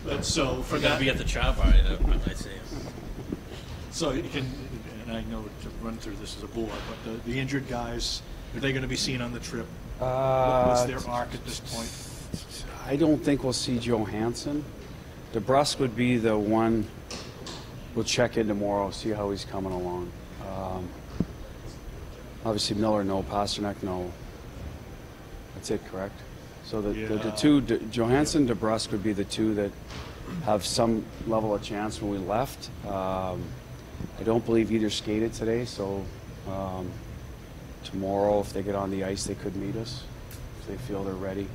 But so for We're going that, to be at the chow bar, I see. so you can, and I know to run through this as a board, but the injured guys, are they going to be seen on the trip? What's their arc at this point? I don't think we'll see Johansson. DeBrusque would be the one we'll check in tomorrow, see how he's coming along. Obviously Miller, no. Pasternak, no. That's it, correct? So the two, Johansson, DeBrusque would be the two that have some level of chance when we left. I don't believe either skated today, so tomorrow, if they get on the ice, they could meet us if they feel they're ready.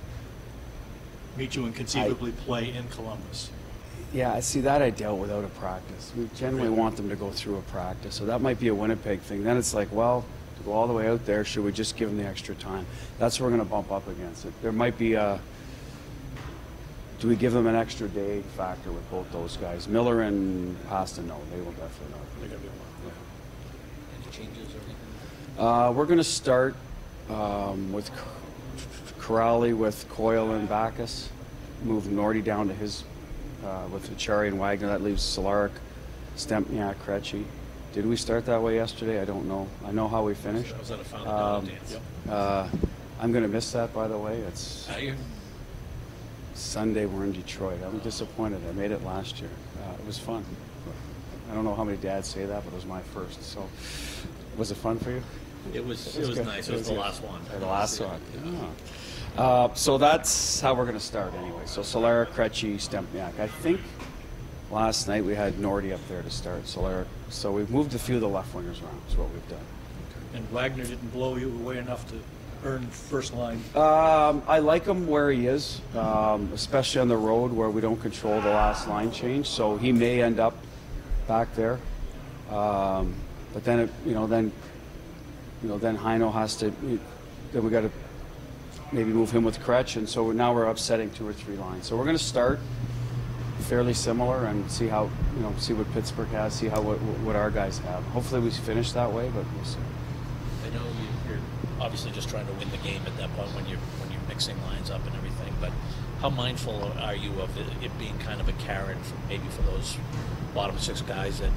Meet you and conceivably play in Columbus. Yeah, see, that I dealt without a practice. We generally want them to go through a practice, so that might be a Winnipeg thing. Then it's like, well, to go all the way out there, should we just give them the extra time? That's what we're going to bump up against it. There might be a, do we give them an extra day factor with both those guys? Miller and Pasta, no, they will definitely not. They're going to be one. Any changes or anything? We're going to start with Corrali, with Coyle and Bacchus. Move Nordy down to his, with Achari and Wagner. That leaves Solaric, Stempniak, Krejci. Did we start that way yesterday? I don't know. I know how we finished. I was at a fountain dance. I'm going to miss that, by the way. It's Are you? Sunday. We're in Detroit. I'm disappointed. I made it last year. It was fun. I don't know how many dads say that, but it was my first. So, was it fun for you? It was good. nice. It was the last one. The last one. Yeah. So that's how we're going to start anyway. So Solaric, Krejci, Stempniak. I think last night we had Nordy up there to start. Solaric. So we've moved a few of the left wingers around. Is what we've done. And Wagner didn't blow you away enough to earn first line. I like him where he is, especially on the road where we don't control the last line change. So he may end up back there. But then, then Heino has to. Then we got to maybe move him with Kretsch, and so now we're upsetting 2 or 3 lines. So we're going to start fairly similar and see how, see what Pittsburgh has, see how what our guys have. Hopefully we finish that way, but we'll see. I know you're obviously just trying to win the game at that point when you're mixing lines up and everything, but how mindful are you of it being kind of a carrot maybe for those bottom 6 guys that,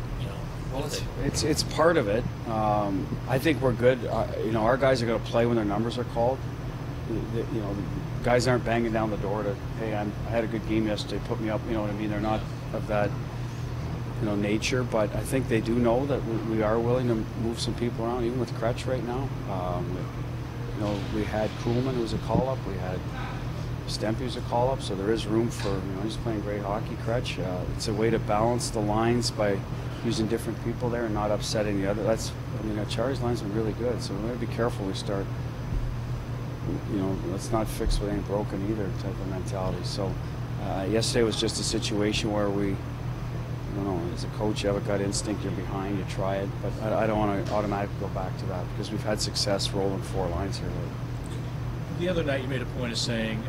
Well, it's part of it. I think we're good. Our guys are going to play when their numbers are called. The guys aren't banging down the door to, hey, I had a good game yesterday, put me up. You know what I mean? They're not of that, nature. But I think they do know that we are willing to move some people around, even with Kretsch right now. We had Kuhlman, who was a call-up. We had Stempy, who's a call-up. So there is room for, he's playing great hockey, Kretsch. It's a way to balance the lines by using different people there and not upsetting the other. Achari's line's been really good, so we got to be careful we start. Let's not fix what ain't broken either type of mentality. So yesterday was just a situation where we, as a coach, you have a gut instinct, you're behind, you try it, but I don't want to automatically go back to that because we've had success rolling 4 lines here lately. The other night you made a point of saying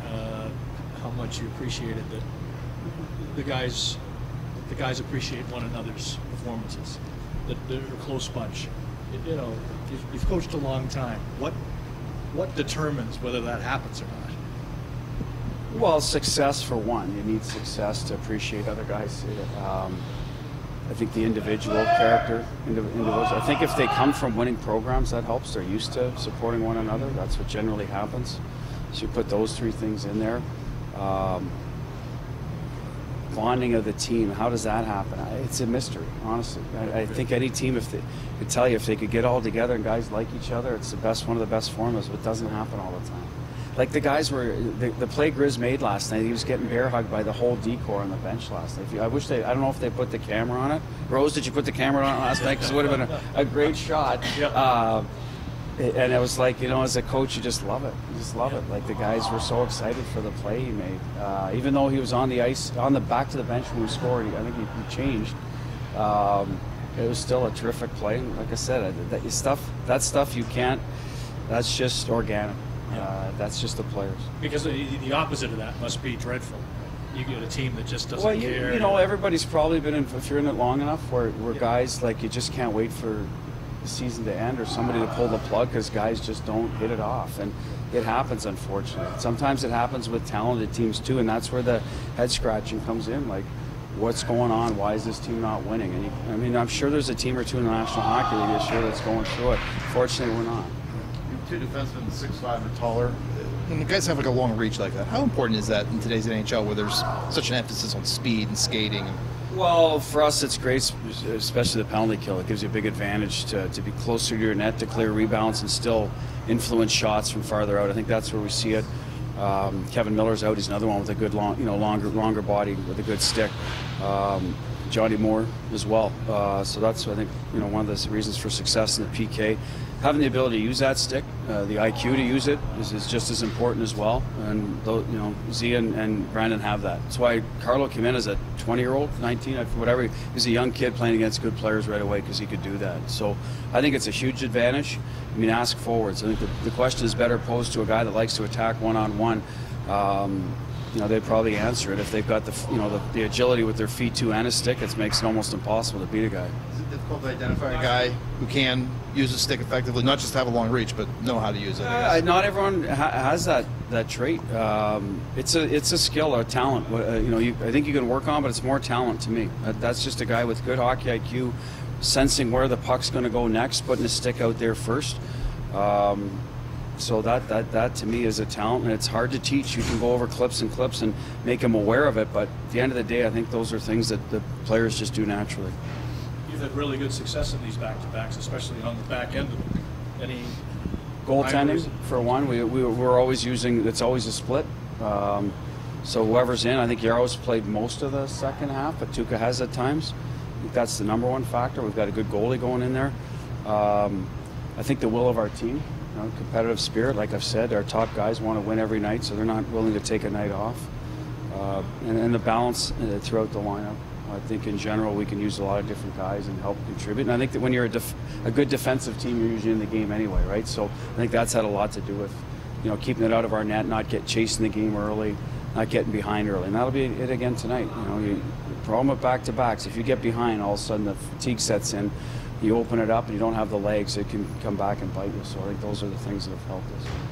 how much you appreciated that the guys appreciate one another's performances, that they're a close bunch. You've coached a long time. What determines whether that happens or not? Well, success for one. You need success to appreciate other guys. I think the individual character, individuals. I think if they come from winning programs, that helps. They're used to supporting one another. That's what generally happens. So you put those 3 things in there. Bonding of the team, how does that happen? It's a mystery, honestly. I think any team, if they could tell you, if they could get all together and guys like each other, it's one of the best formulas, but it doesn't happen all the time. Like the guys the play Grizz made last night, he was getting bear hugged by the whole decor on the bench last night. I don't know if they put the camera on it. Rose, did you put the camera on it last night? Because it would have been a great shot. Yeah. And it was like, as a coach, you just love it. You just love it. Like the guys were so excited for the play he made. Even though he was on the ice, on the back to the bench when we scored, I think he changed. It was still a terrific play. And like I said, that stuff you can't, that's just organic. That's just the players. Because the opposite of that must be dreadful. You get a team that just doesn't care. Everybody's probably been in, if you're in it long enough, where guys, like, you just can't wait for the season to end or somebody to pull the plug because guys just don't hit it off. And it happens, unfortunately. Sometimes it happens with talented teams too, and that's where the head scratching comes in. Like, what's going on? Why is this team not winning? And I mean, I'm sure there's a team or two in the National Hockey League this year that's going through it. Fortunately, we're not. You have two defensemen 6'5" or taller. When the guys have like a long reach like that, how important is that in today's NHL where there's such an emphasis on speed and skating? Well, for us, it's great, especially the penalty kill. It gives you a big advantage to be closer to your net, to clear rebounds, and still influence shots from farther out. I think that's where we see it. Kevin Miller's out. He's another one with a good, longer body with a good stick. Johnny Moore as well. So that's, I think, one of the reasons for success in the PK. Having the ability to use that stick, the IQ to use it is just as important as well. And Zia and Brandon have that. That's why Carlo came in as a 20-year-old, 19, whatever. He was a young kid playing against good players right away because he could do that. So I think it's a huge advantage. I mean, ask forwards. I think the question is better posed to a guy that likes to attack one-on-one. They'd probably answer it if they've got the agility with their feet too and a stick. It makes it almost impossible to beat a guy. Is it difficult to identify a guy who can use a stick effectively, not just have a long reach, but know how to use it? Not everyone has that trait. It's a skill or a talent. I think you can work on, but it's more talent to me. That's just a guy with good hockey IQ, sensing where the puck's going to go next, putting his stick out there first. So that to me is a talent, and it's hard to teach. You can go over clips and make them aware of it, but at the end of the day, I think those are things that the players just do naturally. You've had really good success in these back-to-backs, especially on the back end of it. Any goaltending, for one, we're always using, it's always a split. So whoever's in, I think Yaro's played most of the second half, but Tuukka has at times. I think that's the number one factor. We've got a good goalie going in there. I think the will of our team, competitive spirit, like I've said, our top guys want to win every night, so they're not willing to take a night off. And the balance throughout the lineup. I think in general we can use a lot of different guys and help contribute. And I think that when you're a good defensive team, you're usually in the game anyway, right? So I think that's had a lot to do with, keeping it out of our net, not chasing the game early, not getting behind early. And that'll be it again tonight. The problem with back-to-backs, if you get behind, all of a sudden the fatigue sets in. You open it up and you don't have the legs, it can come back and bite you. So I think those are the things that have helped us.